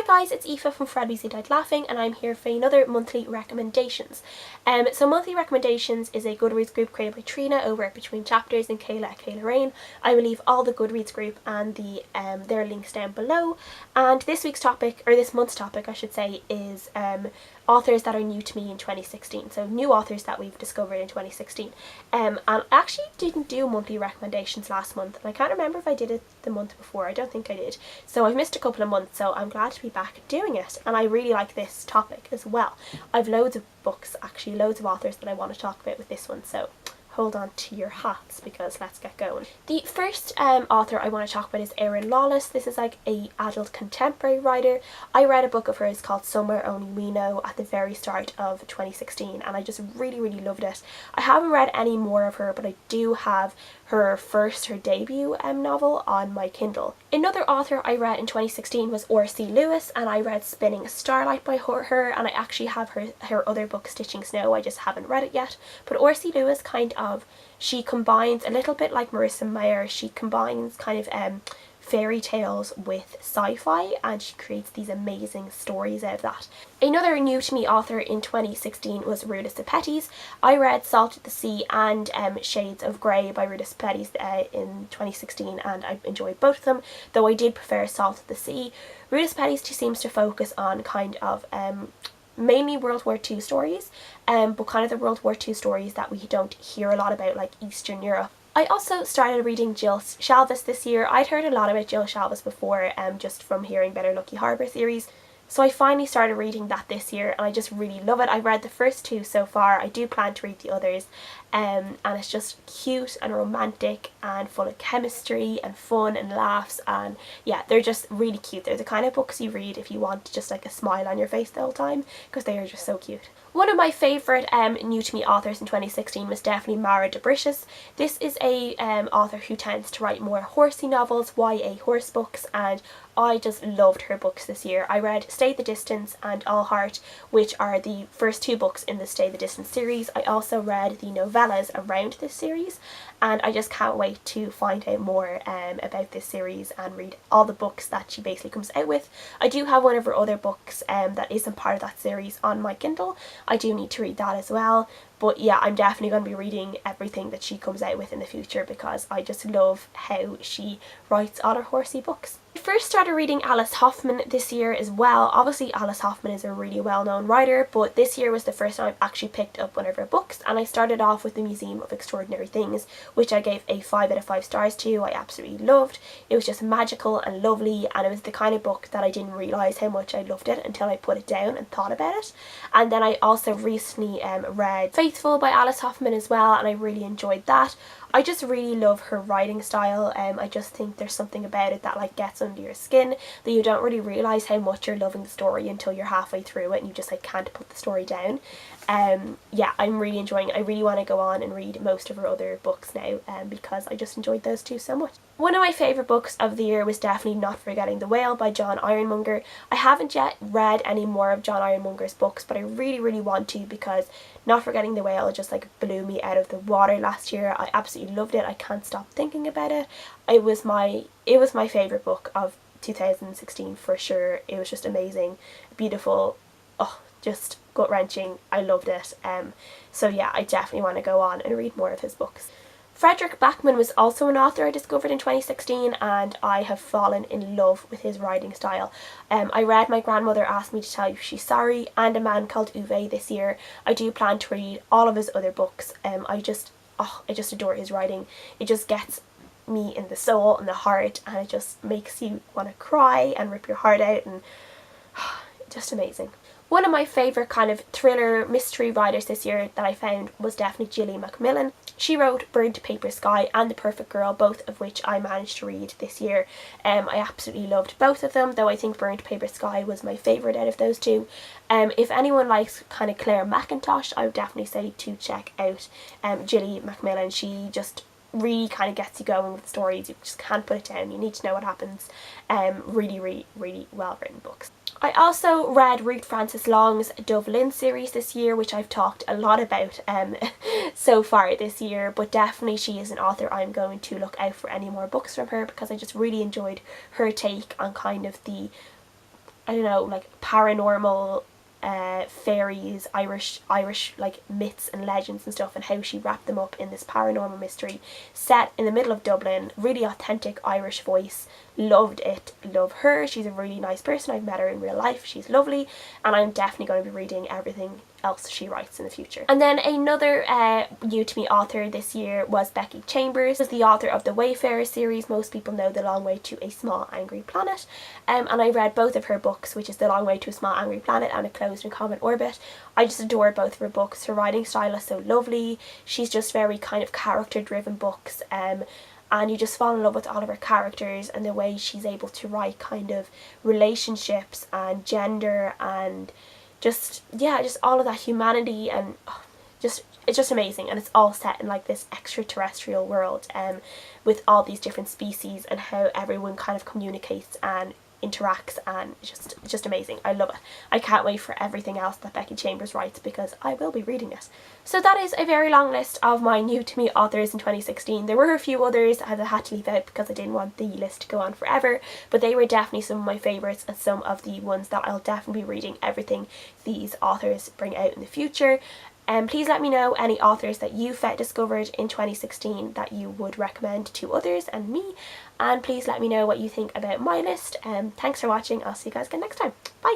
guys, it's Aoife from Fred Weasley Died Laughing, and I'm here for another monthly recommendations. So monthly recommendations is a Goodreads group created by Trina over at Between Chapters and Kayla Rayne. I will leave all the Goodreads group and their links down below. And this week's topic, or this month's topic I should say, is authors that are new to me in 2016. So new authors that we've discovered in 2016. And I actually didn't do monthly recommendations last month, and I can't remember if I did it the month before. I don't think I did. So I've missed a couple of months, so I'm glad to be back doing it, and I really like this topic as well. I've loads of books, actually loads of authors that I want to talk about with this one, so hold on to your hats because let's get going. The first author I want to talk about is Erin Lawless. This is like a adult contemporary writer. I read a book of hers called Somewhere Only We Know at the very start of 2016, and I just really loved it. I haven't read any more of her, but I do have her debut novel on my Kindle. Another author I read in 2016 was R.C. Lewis, and I read Spinning Starlight by her, and I actually have her other book Stitching Snow. I just haven't read it yet. But R.C. Lewis she combines, a little bit like Marissa Meyer, she combines kind of fairy tales with sci-fi, and she creates these amazing stories out of that. Another new to me author in 2016 was Ruta Sepetys. I read Salt at the Sea and Shades of Grey by Ruta Sepetys in 2016, and I enjoyed both of them, though I did prefer Salt at the Sea. Ruta Sepetys seems to focus on kind of mainly World War II stories, but kind of the World War II stories that we don't hear a lot about, like Eastern Europe. I also started reading Jill Shalvis this year. I'd heard a lot about Jill Shalvis before, just from hearing about her Lucky Harbour series. So I finally started reading that this year, and I just really love it. I read the first two so far. I do plan to read the others, and it's just cute and romantic and full of chemistry and fun and laughs, and yeah, they're just really cute. They're the kind of books you read if you want just like a smile on your face the whole time, because they are just so cute. One of my favourite new to me authors in 2016 was definitely Mara de Britius. This is a author who tends to write more horsey novels, YA horse books, and I just loved her books this year. I read Stay the Distance and All Heart, which are the first two books in the Stay the Distance series. I also read the novellas around this series, and I just can't wait to find out more about this series and read all the books that she basically comes out with. I do have one of her other books that isn't part of that series on my Kindle. I do need to read that as well. But yeah, I'm definitely going to be reading everything that she comes out with in the future, because I just love how she writes all her horsey books. I first started reading Alice Hoffman this year as well. Obviously Alice Hoffman is a really well-known writer, but this year was the first time I've actually picked up one of her books, and I started off with The Museum of Extraordinary Things, which I gave a 5 out of 5 stars to. I absolutely loved. It was just magical and lovely, and it was the kind of book that I didn't realise how much I loved it until I put it down and thought about it. And then I also recently read Faithful by Alice Hoffman as well, and I really enjoyed that. I just really love her writing style. I just think there's something about it that like gets under your skin, that you don't really realise how much you're loving the story until you're halfway through it and you just like can't put the story down. Yeah, I'm really enjoying it. I really want to go on and read most of her other books now, because I just enjoyed those two so much. One of my favourite books of the year was definitely Not Forgetting the Whale by John Ironmonger. I haven't yet read any more of John Ironmonger's books, but I really want to, because Not Forgetting the Whale just like blew me out of the water last year. I absolutely loved it. I can't stop thinking about it. It was my favourite book of 2016 for sure. It was just amazing, beautiful, just gut-wrenching. I loved it. So yeah, I definitely want to go on and read more of his books. Fredrik Backman was also an author I discovered in 2016, and I have fallen in love with his writing style. I read My Grandmother Asked Me to Tell You She's Sorry and A Man Called Uwe this year. I do plan to read all of his other books. I just adore his writing. It just gets me in the soul and the heart, and it just makes you want to cry and rip your heart out, and just amazing. One of my favourite kind of thriller mystery writers this year that I found was definitely Gillian Macmillan. She wrote Burnt Paper Sky and The Perfect Girl, both of which I managed to read this year. I absolutely loved both of them, though I think Burnt Paper Sky was my favourite out of those two. If anyone likes kind of Claire Mackintosh, I would definitely say to check out Gillian Macmillan. She just really kind of gets you going with stories. You just can't put it down. You need to know what happens. Really well written books. I also read Ruth Frances Long's Dove Lynn series this year, which I've talked a lot about so far this year, but definitely she is an author I'm going to look out for any more books from her, because I just really enjoyed her take on kind of the I don't know, like paranormal fairies, Irish like myths and legends and stuff, and how she wrapped them up in this paranormal mystery set in the middle of Dublin. Really authentic Irish voice. Loved it. Love her. She's a really nice person. I've met her in real life. She's lovely, and I'm definitely going to be reading everything else she writes in the future. And then another new to me author this year was Becky Chambers. She's the author of the Wayfarer series. Most people know The Long Way to a Small Angry Planet, and I read both of her books, which is The Long Way to a Small Angry Planet and A Closed and Common Orbit. I just adore both of her books. Her writing style is so lovely. She's just very kind of character driven books, and you just fall in love with all of her characters and the way she's able to write kind of relationships and gender and just, yeah, just all of that humanity, and it's just amazing. And it's all set in like this extraterrestrial world, with all these different species and how everyone kind of communicates and interacts, and it's just amazing. I love it. I can't wait for everything else that Becky Chambers writes, because I will be reading it. So that is a very long list of my new to me authors in 2016. There were a few others I had to leave out because I didn't want the list to go on forever, but they were definitely some of my favourites and some of the ones that I'll definitely be reading everything these authors bring out in the future. Please let me know any authors that you discovered in 2016 that you would recommend to others and me, and please let me know what you think about my list. Thanks for watching. I'll see you guys again next time. Bye!